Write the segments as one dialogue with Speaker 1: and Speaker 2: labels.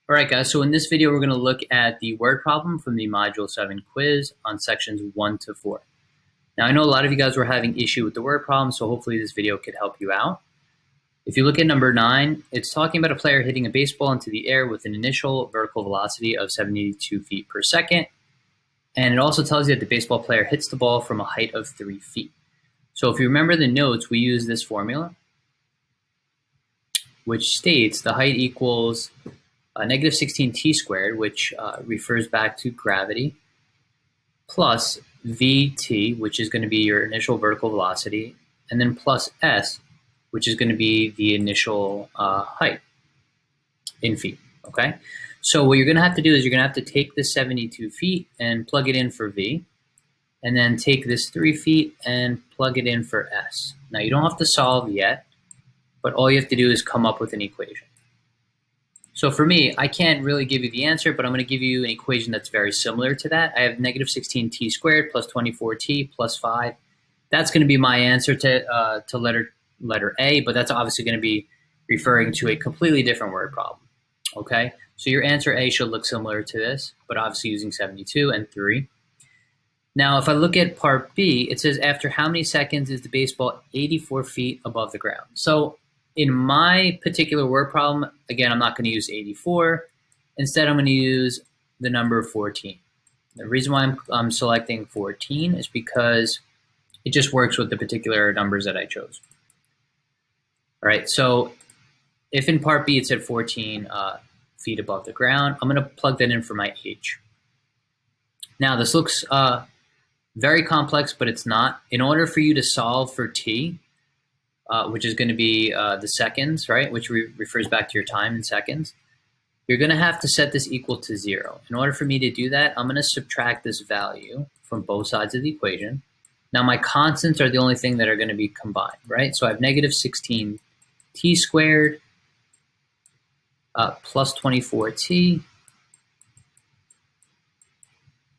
Speaker 1: All right, guys, so in this video, we're going to look at the word problem from the Module 7 quiz on sections 1 to 4. Now, I know a lot of you guys were having issue with the word problem, so hopefully this video could help you out. If you look at number 9, it's talking about a player hitting a baseball into the air with an initial vertical velocity of 72 feet per second. And it also tells you that the baseball player hits the ball from a height of 3 feet. So if you remember the notes, we use this formula, which states the height equals negative 16t squared, which refers back to gravity, plus vt, which is going to be your initial vertical velocity, and then plus s, which is going to be the initial height in feet, okay? So what you're going to have to do is you're going to have to take this 72 feet and plug it in for v, and then take this 3 feet and plug it in for s. Now, you don't have to solve yet, but all you have to do is come up with an equation. So for me, I can't really give you the answer, but I'm going to give you an equation that's very similar to that. I have negative 16t squared plus 24t plus 5. That's going to be my answer to letter A, but that's obviously going to be referring to a completely different word problem, okay? So your answer A should look similar to this, but obviously using 72 and 3. Now, if I look at part B, it says after how many seconds is the baseball 84 feet above the ground? So in my particular word problem, again, I'm not going to use 84. Instead, I'm going to use the number 14. The reason why I'm selecting 14 is because it just works with the particular numbers that I chose. All right, so if in part B it said 14 feet above the ground, I'm going to plug that in for my H. Now, this looks very complex, but it's not. In order for you to solve for T, which is going to be the seconds, right, which refers back to your time in seconds, you're going to have to set this equal to 0. In order for me to do that, I'm going to subtract this value from both sides of the equation. Now, my constants are the only thing that are going to be combined, right? So I have negative 16t squared plus 24t,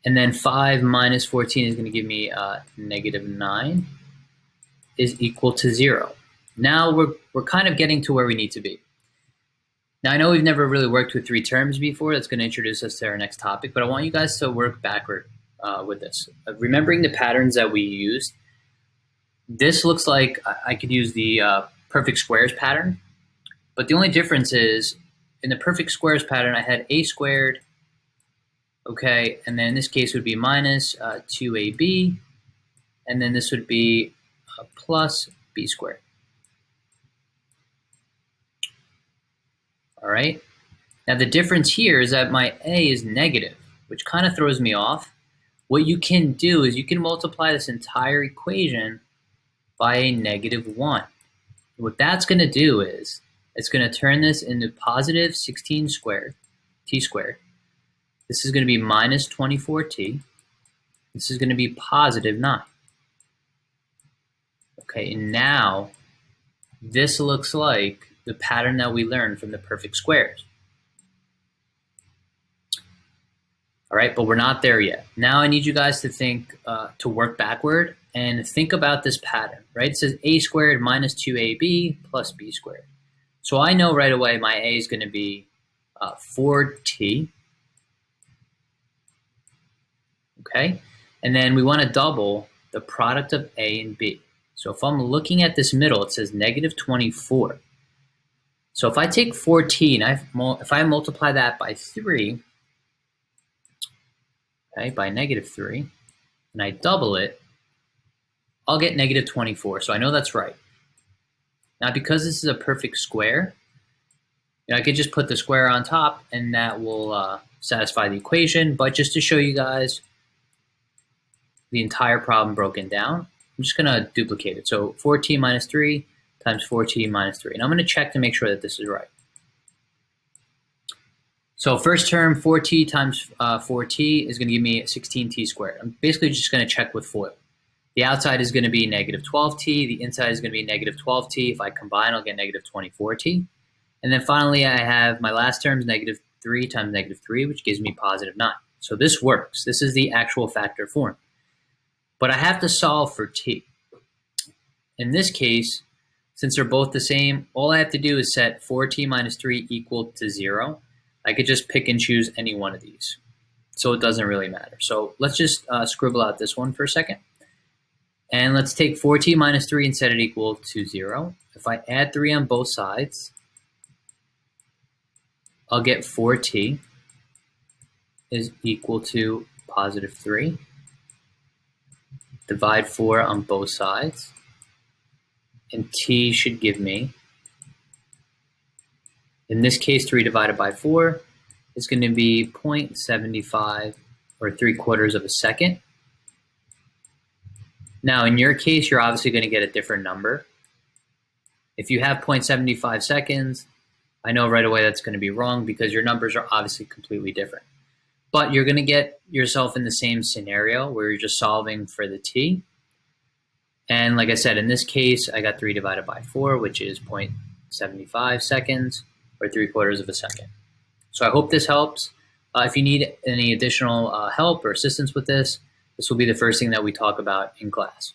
Speaker 1: and then 5 minus 14 is going to give me negative 9 is equal to 0. Now we're kind of getting to where we need to be. Now, I know we've never really worked with 3 terms before. That's going to introduce us to our next topic, but I want you guys to work backward with this. Remembering the patterns that we used, this looks like I could use the perfect squares pattern, but the only difference is in the perfect squares pattern, I had a squared, okay, and then in this case would be minus 2ab, and then this would be plus b squared. All right. Now the difference here is that my a is negative, which kind of throws me off. What you can do is you can multiply this entire equation by a negative 1. What that's going to do is it's going to turn this into positive 16 squared, t squared. This is going to be minus 24t. This is going to be positive 9. Okay, and now this looks like the pattern that we learned from the perfect squares. All right, but we're not there yet. Now I need you guys to think, to work backward and think about this pattern, right? It says a squared minus 2ab plus b squared. So I know right away my a is going to be 4t, okay? And then we want to double the product of a and b. So if I'm looking at this middle, it says negative 24. So if I take 14, if I multiply that by 3, okay, by negative 3, and I double it, I'll get negative 24. So I know that's right. Now, because this is a perfect square, I could just put the square on top, and that will satisfy the equation. But just to show you guys the entire problem broken down, I'm just going to duplicate it. So 4t minus 3 times 4t minus 3. And I'm going to check to make sure that this is right. So first term, 4t times 4t is going to give me 16t squared. I'm basically just going to check with FOIL. The outside is going to be negative 12t. The inside is going to be negative 12t. If I combine, I'll get negative 24t. And then finally, I have my last term is negative 3 times negative 3, which gives me positive 9. So this works. This is the actual factor form. But I have to solve for t. In this case, since they're both the same, all I have to do is set 4t minus 3 equal to 0. I could just pick and choose any one of these. So it doesn't really matter. So let's just scribble out this one for a second. And let's take 4t minus 3 and set it equal to 0. If I add 3 on both sides, I'll get 4t is equal to positive 3. Divide 4 on both sides. And t should give me, in this case, 3 divided by 4 is going to be 0.75 or 3/4 of a second. Now, in your case, you're obviously going to get a different number. If you have 0.75 seconds, I know right away that's going to be wrong because your numbers are obviously completely different. But you're going to get yourself in the same scenario where you're just solving for the t. And like I said, in this case, I got 3 divided by 4, which is 0.75 seconds or 3/4 of a second. So I hope this helps. If you need any additional help or assistance with this, this will be the first thing that we talk about in class.